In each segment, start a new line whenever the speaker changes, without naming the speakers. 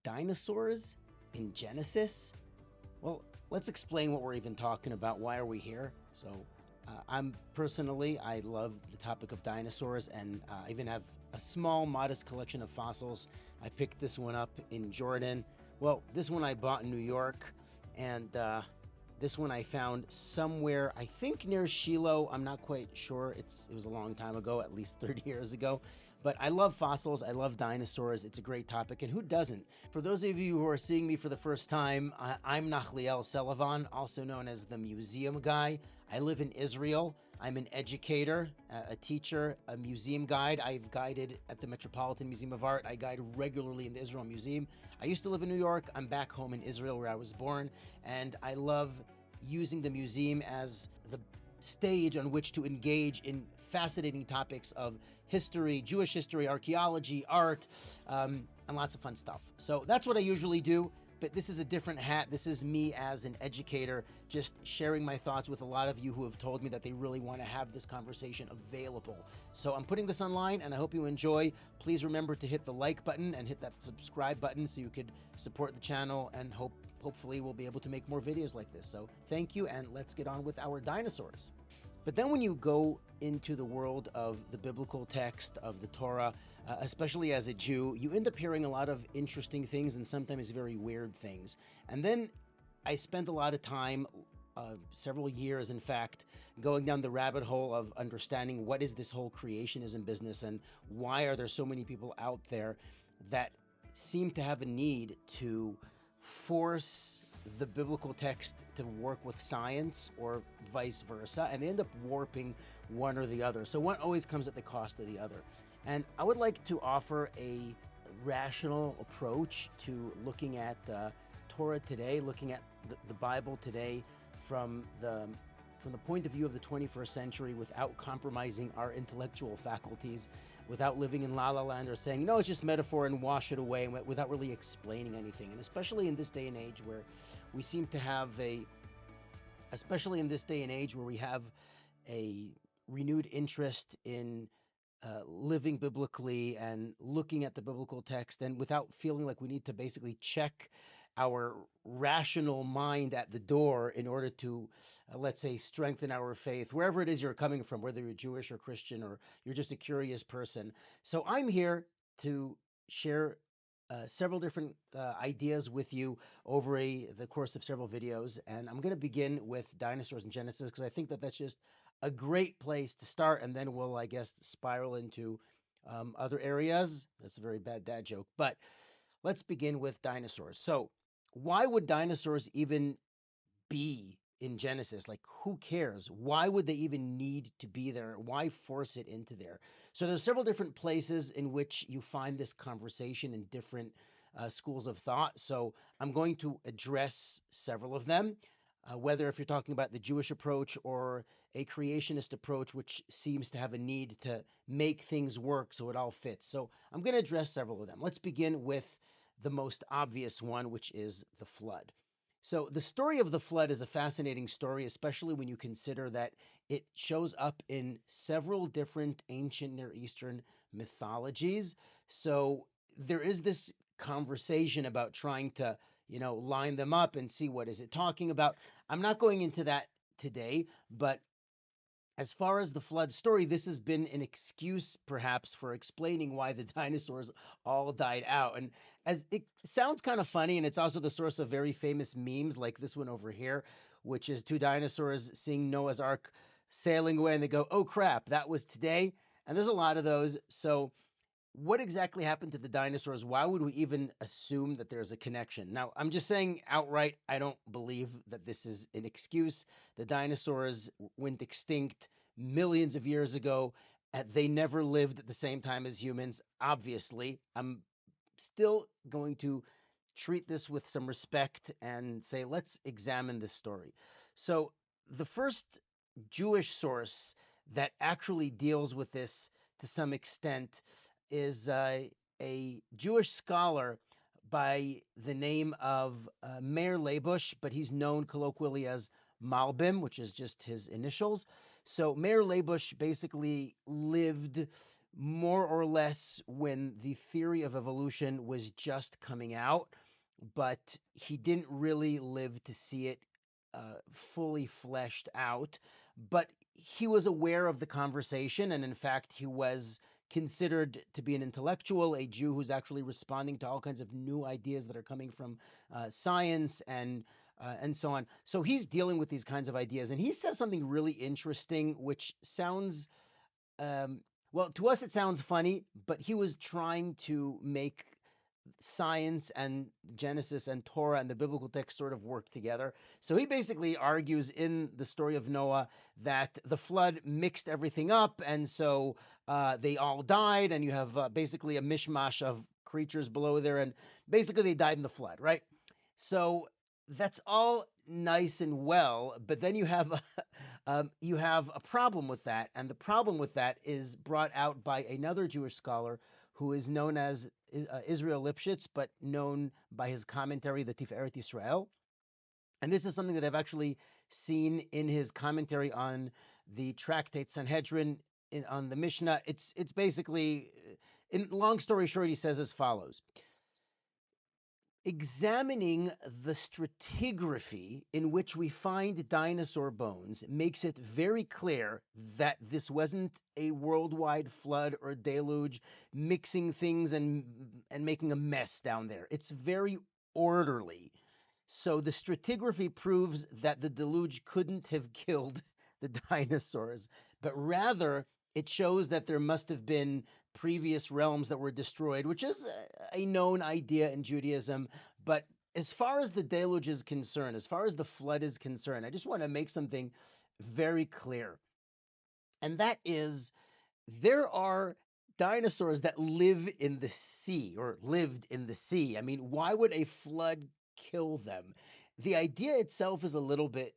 Dinosaurs in Genesis? Well, let's explain what we're even talking about. Why are we here? I love the topic of dinosaurs, and I even have a small, modest collection of fossils. I picked this one up in Jordan. Well, this one I bought in New York, and this one I found somewhere, I think near Shiloh. I'm not quite sure. It was a long time ago, at least 30 years ago. But I love fossils. I love dinosaurs. It's a great topic, and who doesn't? For those of you who are seeing me for the first time, I'm Nachliel Selavan, also known as the Museum Guy. I live in Israel. I'm an educator, a teacher, a museum guide. I've guided at the Metropolitan Museum of Art. I guide regularly in the Israel Museum. I used to live in New York. I'm back home in Israel where I was born, and I love using the museum as the stage on which to engage in fascinating topics of history, Jewish history, archaeology, art, and lots of fun stuff. So that's what I usually do. But this is a different hat. This is me as an educator, just sharing my thoughts with a lot of you who have told me that they really want to have this conversation available. So I'm putting this online, and I hope you enjoy. Please remember to hit the like button and hit that subscribe button so you could support the channel, and hopefully we'll be able to make more videos like this. So thank you, and let's get on with our dinosaurs. But then when you go into the world of the biblical text of the Torah, especially as a Jew, you end up hearing a lot of interesting things and sometimes very weird things. And then I spent a lot of time, several years in fact, going down the rabbit hole of understanding what is this whole creationism business and why are there so many people out there that seem to have a need to force the biblical text to work with science or vice versa, and they end up warping one or the other. So one always comes at the cost of the other. And I would like to offer a rational approach to looking at Torah today, looking at the Bible today from the point of view of the 21st century without compromising our intellectual faculties, without living in la la land or saying, no, it's just metaphor and wash it away, without really explaining anything. And especially in this day and age where we seem to have especially in this day and age where we have a renewed interest in living biblically and looking at the biblical text, and without feeling like we need to basically check our rational mind at the door in order to, let's say, strengthen our faith, wherever it is you're coming from, whether you're Jewish or Christian or you're just a curious person. So I'm here to share several different ideas with you over the course of several videos. And I'm going to begin with dinosaurs in Genesis because I think that that's just a great place to start. And then we'll, I guess, spiral into other areas. That's a very bad dad joke. But let's begin with dinosaurs. So why would dinosaurs even be in Genesis? Like, who cares? Why would they even need to be there? Why force it into there? So there's several different places in which you find this conversation in different schools of thought. So I'm going to address several of them, whether if you're talking about the Jewish approach or a creationist approach, which seems to have a need to make things work so it all fits. So I'm going to address several of them. Let's begin with the most obvious one, which is the flood. So the story of the flood is a fascinating story, especially when you consider that it shows up in several different ancient Near Eastern mythologies. So there is this conversation about trying to, line them up and see what is it talking about. I'm not going into that today, but as far as the flood story, this has been an excuse perhaps for explaining why the dinosaurs all died out. And as it sounds kind of funny, and it's also the source of very famous memes like this one over here, which is two dinosaurs seeing Noah's Ark sailing away and they go, oh crap, that was today. And there's a lot of those. So what exactly happened to the dinosaurs? Why would we even assume that there's a connection? Now, I'm just saying outright, I don't believe that this is an excuse. The dinosaurs went extinct millions of years ago. They never lived at the same time as humans. Obviously, I'm still going to treat this with some respect and say, let's examine this story. So the first Jewish source that actually deals with this to some extent is a Jewish scholar by the name of Meir Leibush, but he's known colloquially as Malbim, which is just his initials. So Meir Leibush basically lived more or less when the theory of evolution was just coming out, but he didn't really live to see it fully fleshed out. But he was aware of the conversation, and in fact, he was considered to be an intellectual, a Jew who's actually responding to all kinds of new ideas that are coming from science and so on. So he's dealing with these kinds of ideas, and he says something really interesting, which sounds well, to us it sounds funny, but he was trying to make science and Genesis and Torah and the biblical text sort of work together. So he basically argues in the story of Noah that the flood mixed everything up, and so they all died, and you have basically a mishmash of creatures below there, and basically they died in the flood, right? So that's all nice and well, but then you have a problem with that, and the problem with that is brought out by another Jewish scholar who is known as Israel Lipschitz, but known by his commentary, the Tiferet Israel. And this is something that I've actually seen in his commentary on the tractate Sanhedrin, on the Mishnah. It's basically, in long story short, he says as follows. Examining the stratigraphy in which we find dinosaur bones makes it very clear that this wasn't a worldwide flood or deluge mixing things and making a mess down there. It's very orderly. So the stratigraphy proves that the deluge couldn't have killed the dinosaurs, but rather it shows that there must have been previous realms that were destroyed, which is a known idea in Judaism. But as far as the deluge is concerned, as far as the flood is concerned, I just want to make something very clear. And that is, there are dinosaurs that live in the sea or lived in the sea. I mean, why would a flood kill them? The idea itself is a little bit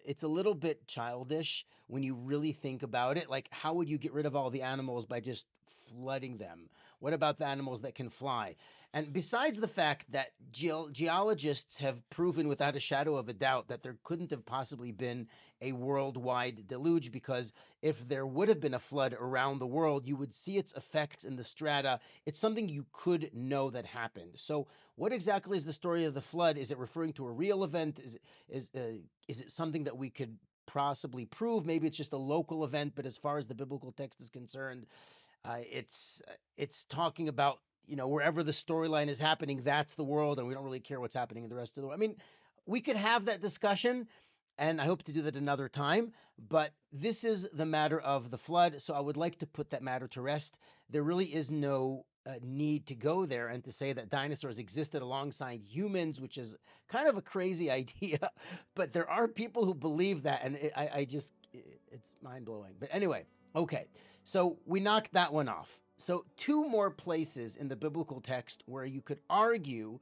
it's a little bit childish when you really think about it. Like, how would you get rid of all the animals by just flooding them? What about the animals that can fly? And besides the fact that geologists have proven without a shadow of a doubt that there couldn't have possibly been a worldwide deluge, because if there would have been a flood around the world, you would see its effects in the strata. It's something you could know that happened. So what exactly is the story of the flood? Is it referring to a real event? Is it something that we could possibly prove? Maybe it's just a local event, but as far as the biblical text is concerned, it's talking about, wherever the storyline is happening, that's the world, and we don't really care what's happening in the rest of the world. I mean, we could have that discussion, and I hope to do that another time, but this is the matter of the flood, so I would like to put that matter to rest. There really is no need to go there and to say that dinosaurs existed alongside humans, which is kind of a crazy idea, but there are people who believe that, and it's mind-blowing. But anyway, okay, so we knocked that one off. So two more places in the biblical text where you could argue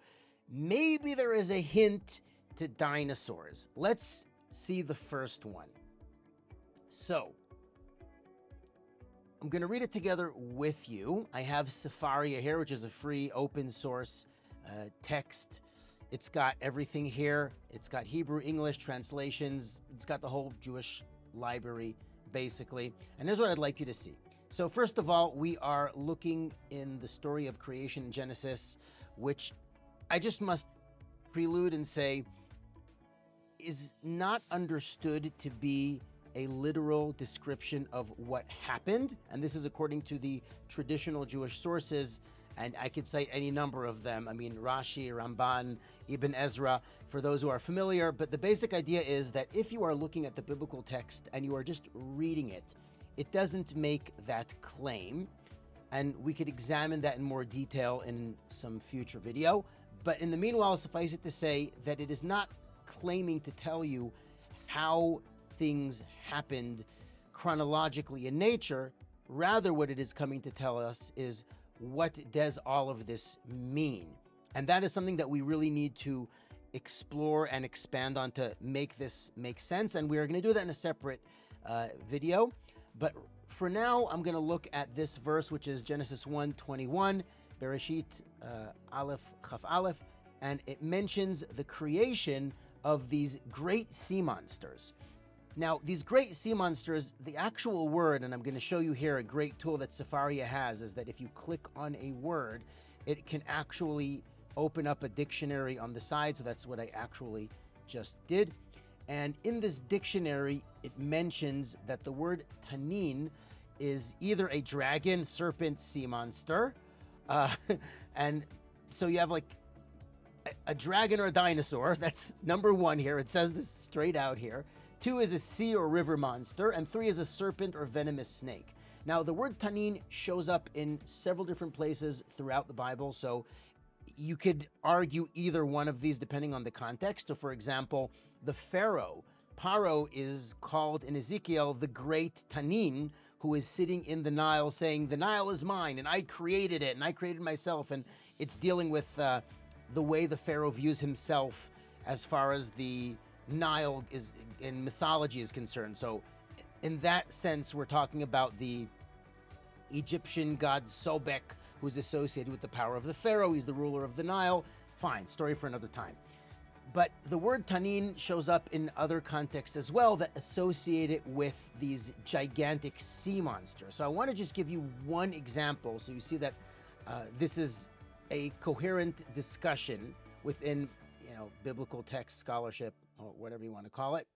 maybe there is a hint to dinosaurs. Let's see the first one. So I'm going to read it together with you. I have Sefaria here, which is a free open source text. It's got everything here. It's got Hebrew, English translations. It's got the whole Jewish library, basically. And here's what I'd like you to see. So first of all, we are looking in the story of creation in Genesis, which I just must prelude and say is not understood to be a literal description of what happened. And this is according to the traditional Jewish sources, and I could cite any number of them. I mean, Rashi, Ramban, Ibn Ezra, for those who are familiar. But the basic idea is that if you are looking at the biblical text and you are just reading it, it doesn't make that claim. And we could examine that in more detail in some future video. But in the meanwhile, suffice it to say that it is not claiming to tell you how things happened chronologically in nature. Rather, what it is coming to tell us is, what does all of this mean? And that is something that we really need to explore and expand on to make this make sense. And we are going to do that in a separate video. But for now, I'm going to look at this verse, which is Genesis 1:21, Bereshit Aleph Chaf Aleph, and it mentions the creation of these great sea monsters. Now, these great sea monsters, the actual word, and I'm going to show you here a great tool that Safaria has, is that if you click on a word, it can actually open up a dictionary on the side. So that's what I actually just did. And in this dictionary, it mentions that the word tanin is either a dragon, serpent, sea monster. Uh, and so you have like a dragon or a dinosaur. That's number one here. It says this straight out here. 2 is a sea or river monster, and 3 is a serpent or venomous snake. Now, the word tanin shows up in several different places throughout the Bible, so you could argue either one of these depending on the context. So, for example, the Pharaoh, Paro, is called in Ezekiel the great Tanin, who is sitting in the Nile saying, the Nile is mine, and I created it, and I created myself, and it's dealing with the way the Pharaoh views himself as far as the Nile is in mythology is concerned. So in that sense, we're talking about the Egyptian god Sobek, who's associated with the power of the Pharaoh. He's the ruler of the Nile. Fine, story for another time. But the word tanin shows up in other contexts as well that associate it with these gigantic sea monsters. So I want to just give you one example so you see that this is a coherent discussion within, biblical text scholarship, or whatever you want to call it.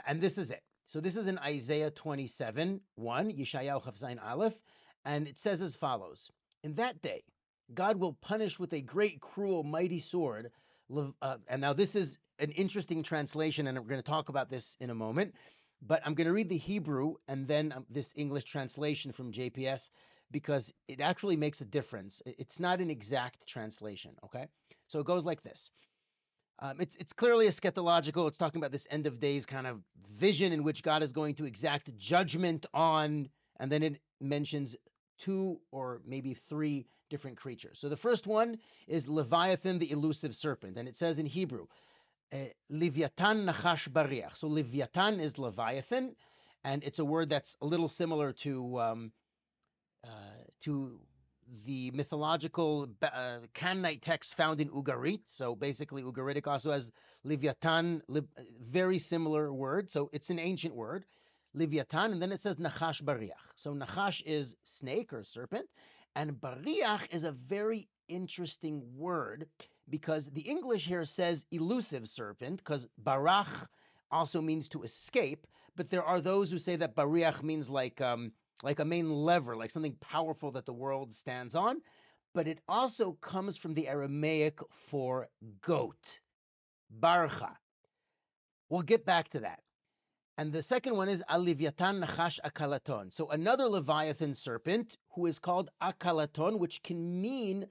And this is it. So this is in Isaiah 27, 1, Yeshayahu Chaf Zayin Aleph, and it says as follows: in that day, God will punish with a great, cruel, mighty sword. And now this is an interesting translation, and we're going to talk about this in a moment. But I'm going to read the Hebrew and then this English translation from JPS, because it actually makes a difference. It's not an exact translation, okay? So it goes like this. It's clearly eschatological. It's talking about this end of days kind of vision in which God is going to exact judgment on, and then it mentions 2 or maybe 3 different creatures. So the first one is Leviathan, the elusive serpent, and it says in Hebrew, Livyatan Nachash Bariach. So Livyatan is Leviathan, and it's a word that's a little similar to the mythological Canaanite text found in Ugarit. So basically, Ugaritic also has Livyatan, very similar word. So it's an ancient word, Livyatan, and then it says Nachash Bariach. So Nachash is snake or serpent, and Bariach is a very interesting word because the English here says elusive serpent, because Barach also means to escape, but there are those who say that Bariach means like a main lever, like something powerful that the world stands on. But it also comes from the Aramaic for goat, barcha. We'll get back to that. And the second one is Alivyatan Nachash Akalaton. So another Leviathan serpent who is called Akalaton, which can mean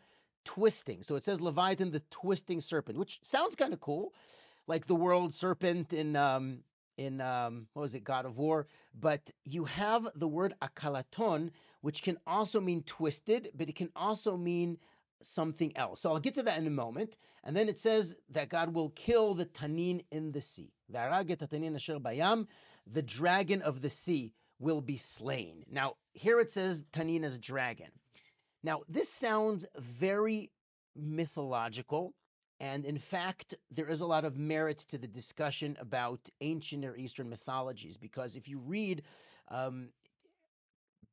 twisting. So it says Leviathan, the twisting serpent, which sounds kind of cool, like the world serpent in what was it, God of War. But you have the word akalaton, which can also mean twisted, but it can also mean something else. So I'll get to that in a moment. And then it says that God will kill the tanin in the sea. The dragon of the sea will be slain. Now, here it says tanin as dragon. Now, this sounds very mythological. And in fact, there is a lot of merit to the discussion about ancient Near Eastern mythologies, because if you read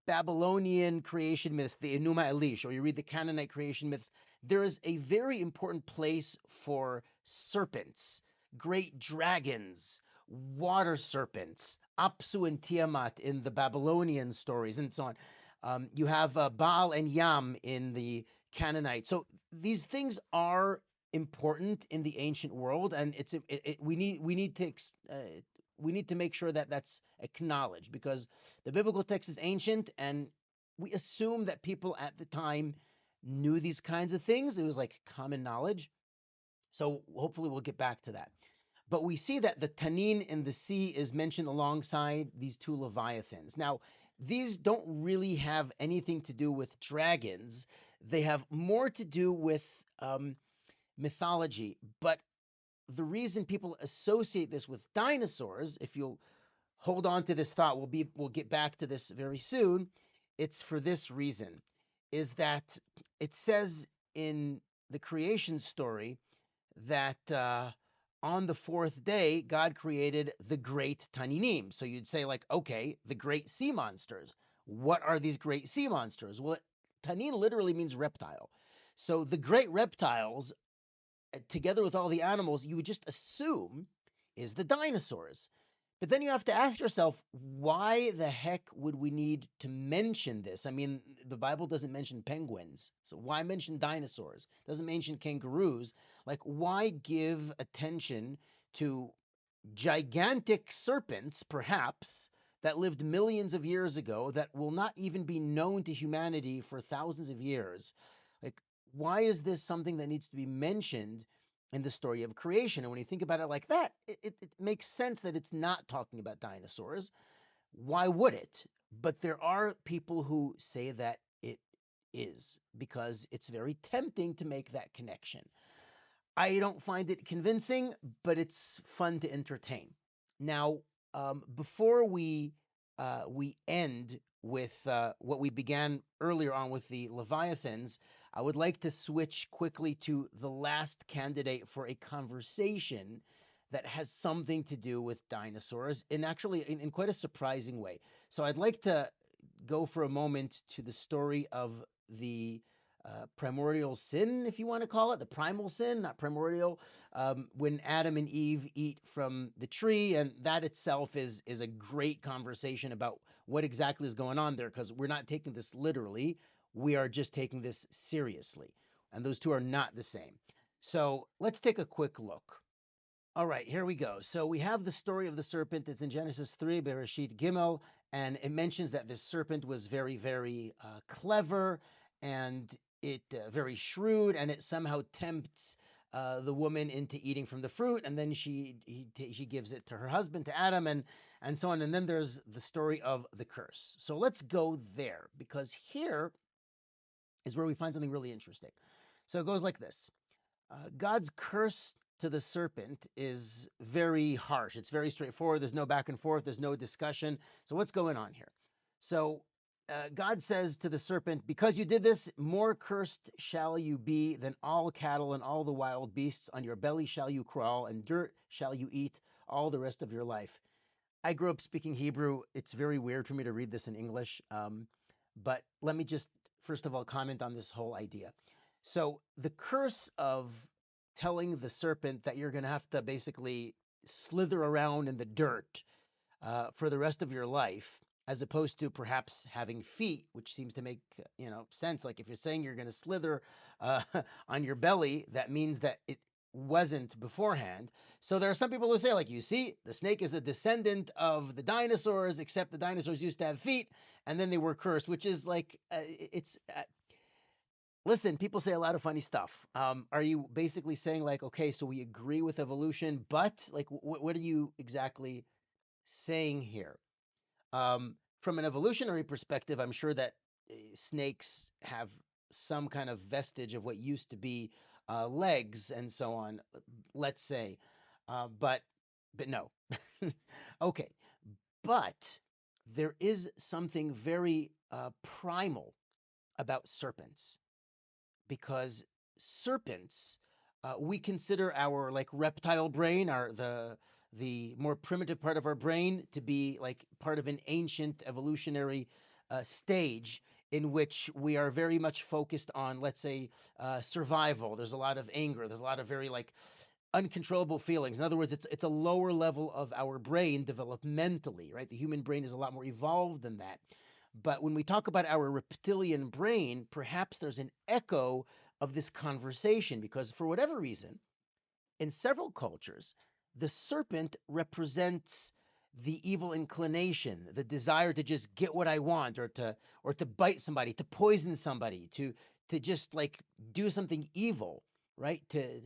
Babylonian creation myths, the Enuma Elish, or you read the Canaanite creation myths, there is a very important place for serpents, great dragons, water serpents, Apsu and Tiamat in the Babylonian stories, and so on. You have Baal and Yam in the Canaanite. So these things are important in the ancient world, and we need to make sure that that's acknowledged, because the biblical text is ancient, and we assume that people at the time knew these kinds of things. It was like common knowledge. So hopefully we'll get back to that. But we see that the tanin in the sea is mentioned alongside these 2 leviathans. Now, these don't really have anything to do with dragons. They have more to do with mythology, but the reason people associate this with dinosaurs, if you'll hold on to this thought, we'll get back to this very soon. It's for this reason, is that it says in the creation story that on the fourth day, God created the great Taninim. So you'd say, like, okay, the great sea monsters. What are these great sea monsters? Well, Tanin literally means reptile. So the great reptiles, together with all the animals, you would just assume is the dinosaurs. But then you have to ask yourself, why the heck would we need to mention this? I mean, the Bible doesn't mention penguins. So why mention dinosaurs? It doesn't mention kangaroos. Like, why give attention to gigantic serpents, perhaps, that lived millions of years ago that will not even be known to humanity for thousands of years? Like, why is this something that needs to be mentioned in the story of creation? And when you think about it like that, it makes sense that it's not talking about dinosaurs. Why would it? But there are people who say that it is because it's very tempting to make that connection. I don't find it convincing, but it's fun to entertain. Now, before we end with what we began earlier on with the Leviathans, I would like to switch quickly to the last candidate for a conversation that has something to do with dinosaurs, and actually in quite a surprising way. So I'd like to go for a moment to the story of the primordial sin, if you want to call it, the primal sin, not primordial, when Adam and Eve eat from the tree, and that itself is a great conversation about what exactly is going on there, because we're not taking this literally, we are just taking this seriously, and those two are not the same. So let's take a quick look. All right, here we go. So we have the story of the serpent. It's in Genesis 3, Bereshit Gimel, and it mentions that this serpent was very, very clever and it very shrewd, and it somehow tempts the woman into eating from the fruit, and then she gives it to her husband, to Adam, and so on. And then there's the story of the curse. So let's go there, because here is where we find something really interesting. So it goes like this. God's curse to the serpent is very harsh. It's very straightforward. There's no back and forth. There's no discussion. So what's going on here? So God says to the serpent, because you did this, more cursed shall you be than all cattle and all the wild beasts. On your belly shall you crawl, and dirt shall you eat all the rest of your life. I grew up speaking Hebrew. It's very weird for me to read this in English. But let me just, first of all, comment on this whole idea. So the curse of telling the serpent that you're going to have to basically slither around in the dirt for the rest of your life, as opposed to perhaps having feet, which seems to make sense. Like if you're saying you're going to slither uh, on your belly, that means that it wasn't beforehand. So there are some people who say, like, you see, the snake is a descendant of the dinosaurs, except the dinosaurs used to have feet, and then they were cursed, which is like it's listen, people say a lot of funny stuff. Are you basically saying, like, okay, so we agree with evolution, but like, what are you exactly saying here? From an evolutionary perspective, I'm sure that snakes have some kind of vestige of what used to be legs and so on, let's say, but no. Okay, but there is something very primal about serpents, because serpents, we consider our like reptile brain, our the more primitive part of our brain, to be like part of an ancient evolutionary stage in which we are very much focused on, let's say, survival. There's a lot of anger. There's a lot of very like uncontrollable feelings. In other words, it's a lower level of our brain developmentally, right? The human brain is a lot more evolved than that. But when we talk about our reptilian brain, perhaps there's an echo of this conversation, because for whatever reason, in several cultures, the serpent represents the evil inclination, the desire to just get what I want, or to bite somebody, to poison somebody, to just like do something evil, right? To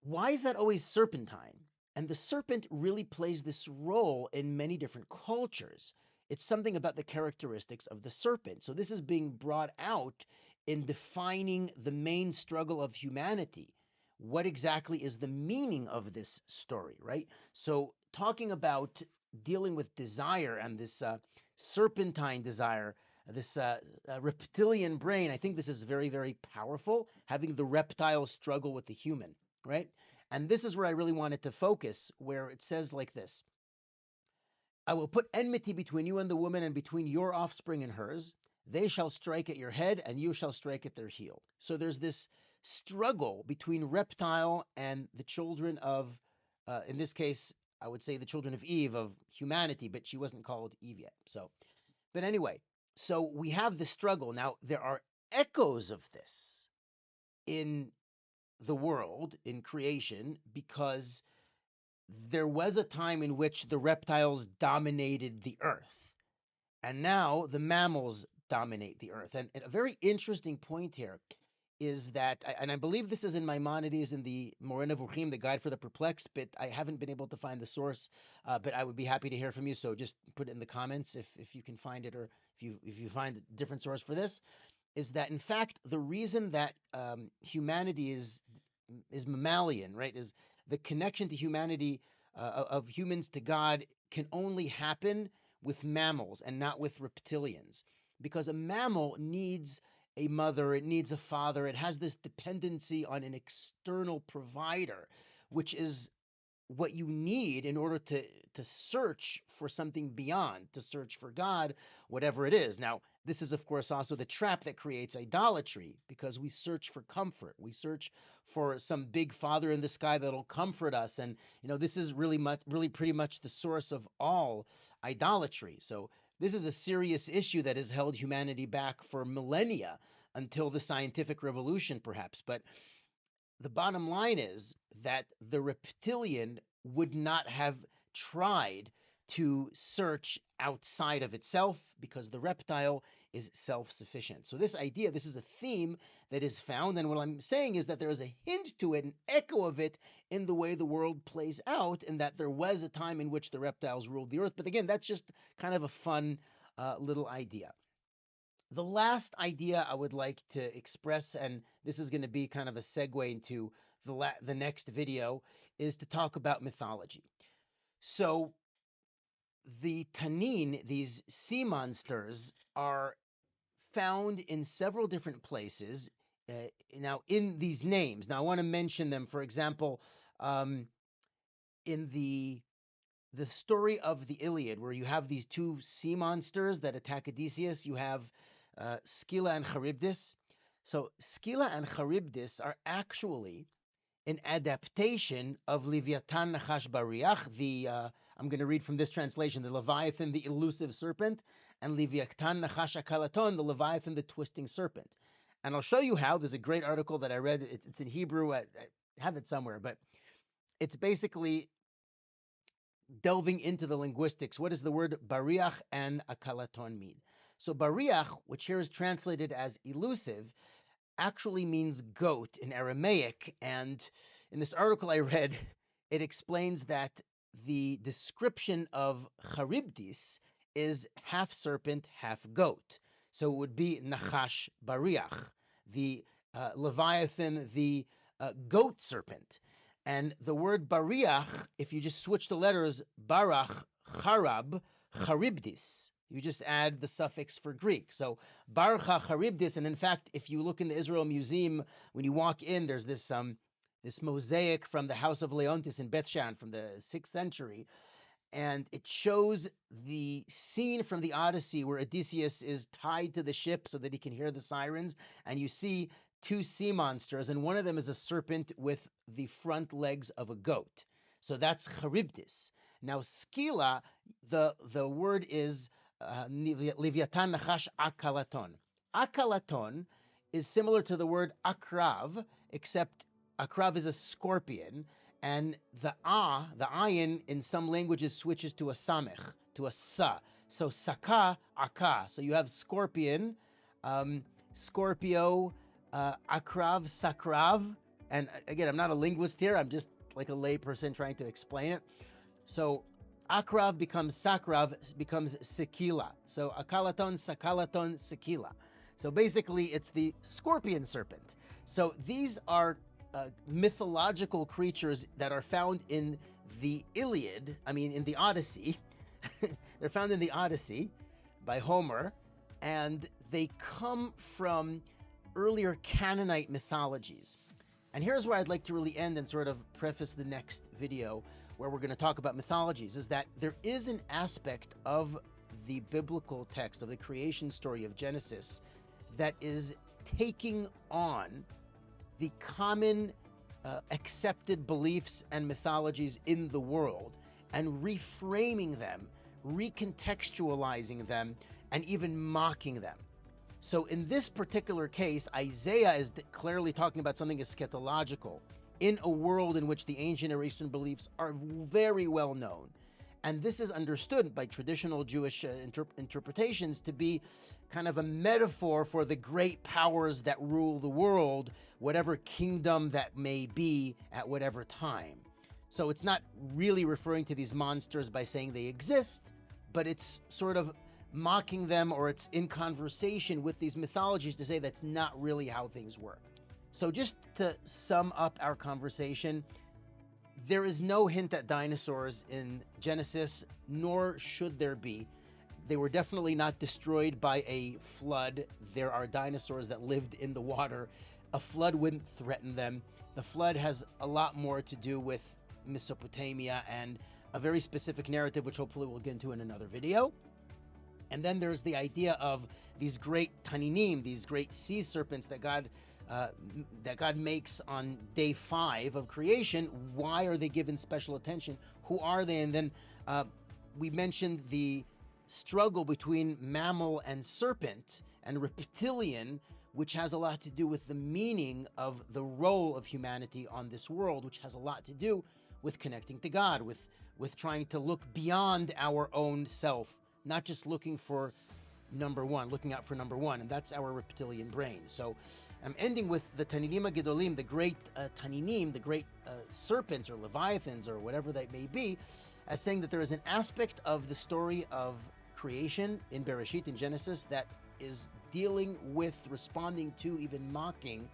Why is that always serpentine? And the serpent really plays this role in many different cultures. It's something about the characteristics of the serpent. So this is being brought out in defining the main struggle of humanity. What exactly is the meaning of this story, right? So talking about dealing with desire and this serpentine desire, this reptilian brain, I think this is very, very powerful, having the reptile struggle with the human, right? And this is where I really wanted to focus, where it says like this: I will put enmity between you and the woman, and between your offspring and hers. They shall strike at your head, and you shall strike at their heel. So there's this struggle between reptile and the children of, in this case, I would say the children of Eve, of humanity, but she wasn't called Eve yet. So, but anyway, so we have this struggle. Now, there are echoes of this in the world, in creation, because there was a time in which the reptiles dominated the earth, and now the mammals dominate the earth. And a very interesting point here is that, and I believe this is in Maimonides in the Moreh Nevuchim, the Guide for the Perplexed, but I haven't been able to find the source. But I would be happy to hear from you. So just put it in the comments if you can find it, or if you find a different source for this. Is that in fact the reason that humanity is mammalian, right? Is the connection to humanity, of humans to God, can only happen with mammals and not with reptilians, because a mammal needs a mother, it needs a father, it has this dependency on an external provider, which is what you need in order to search for something beyond, to search for God, whatever it is. Now, this is of course also the trap that creates idolatry, because we search for comfort. We search for some big father in the sky that'll comfort us, and this is really pretty much the source of all idolatry. So this is a serious issue that has held humanity back for millennia, until the scientific revolution perhaps. But the bottom line is that the reptilian would not have tried to search outside of itself, because the reptile is self-sufficient. So this idea, this is a theme that is found, and what I'm saying is that there is a hint to it, an echo of it, in the way the world plays out, and that there was a time in which the reptiles ruled the earth. But again, that's just kind of a fun little idea. The last idea I would like to express, and this is going to be kind of a segue into the next video, is to talk about mythology. So the Tanin, these sea monsters, are found in several different places. Now, in these names, now I want to mention them. For example, in the story of the Iliad, where you have these two sea monsters that attack Odysseus, you have Scylla and Charybdis. So Scylla and Charybdis are actually an adaptation of Leviathan Nachash Bariach, I'm going to read from this translation, the Leviathan, the elusive serpent, and Leviathan Nachash Akalaton, the Leviathan, the twisting serpent. And I'll show you how. There's a great article that I read. It's in Hebrew. I have it somewhere, but it's basically delving into the linguistics. What does the word Bariach and Akalaton mean? So Bariach, which here is translated as elusive, actually means goat in Aramaic. And in this article I read, it explains that the description of Charybdis is half serpent, half goat. So it would be Nachash Bariach, the Leviathan, the goat serpent. And the word Bariach, if you just switch the letters, Barach, Charab, Charybdis, you just add the suffix for Greek. So Barcha Charybdis, and in fact, if you look in the Israel Museum, when you walk in, there's this mosaic from the house of Leontis in Beth Shan from the 6th century, and it shows the scene from the Odyssey where Odysseus is tied to the ship so that he can hear the sirens, and you see two sea monsters, and one of them is a serpent with the front legs of a goat. So that's Charybdis. Now Scylla, the word is Leviathan Nachash Akalaton. Akalaton is similar to the word akrav, except akrav is a scorpion, and the ayin in some languages switches to a samech, to a sa. So saka, aka. So you have scorpion, Scorpio, akrav, sakrav. And again, I'm not a linguist here. I'm just like a layperson trying to explain it. So akrav becomes sakrav, becomes sekila. So akalaton, sakalaton, sekila. So basically, it's the scorpion serpent. So these are mythological creatures that are found in the Iliad, in the Odyssey. They're found in the Odyssey by Homer, and they come from earlier Canaanite mythologies. And here's where I'd like to really end and sort of preface the next video where we're going to talk about mythologies, is that there is an aspect of the biblical text, of the creation story of Genesis, that is taking on the common accepted beliefs and mythologies in the world and reframing them, recontextualizing them, and even mocking them. So in this particular case, Isaiah is clearly talking about something eschatological in a world in which the ancient Near Eastern beliefs are very well known. And this is understood by traditional Jewish interpretations to be kind of a metaphor for the great powers that rule the world, whatever kingdom that may be at whatever time. So it's not really referring to these monsters by saying they exist, but it's sort of mocking them, or it's in conversation with these mythologies to say that's not really how things work. So just to sum up our conversation, there is no hint at dinosaurs in Genesis, nor should there be. They were definitely not destroyed by a flood. There are dinosaurs that lived in the water. A flood wouldn't threaten them. The flood has a lot more to do with Mesopotamia and a very specific narrative, which hopefully we'll get into in another video. And then there's the idea of these great taninim, these great sea serpents that God makes on day 5 of creation. Why are they given special attention? Who are they? And then we mentioned the struggle between mammal and serpent and reptilian, which has a lot to do with the meaning of the role of humanity on this world, which has a lot to do with connecting to God, with trying to look beyond our own self, not just looking for number one, looking out for number one, and that's our reptilian brain. So I'm ending with the Taninim Gedolim, the great Taninim, the great serpents or leviathans or whatever they may be, as saying that there is an aspect of the story of creation in Bereshit, in Genesis, that is dealing with, responding to, even mocking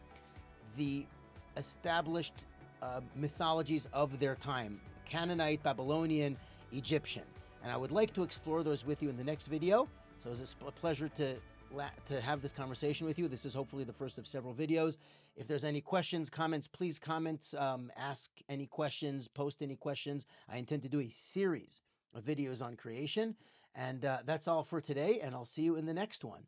the established mythologies of their time, Canaanite, Babylonian, Egyptian. And I would like to explore those with you in the next video. So it's a pleasure to have this conversation with you. This is hopefully the first of several videos. If there's any questions, comments, please comment, ask any questions, post any questions. I intend to do a series of videos on creation. And that's all for today, and I'll see you in the next one.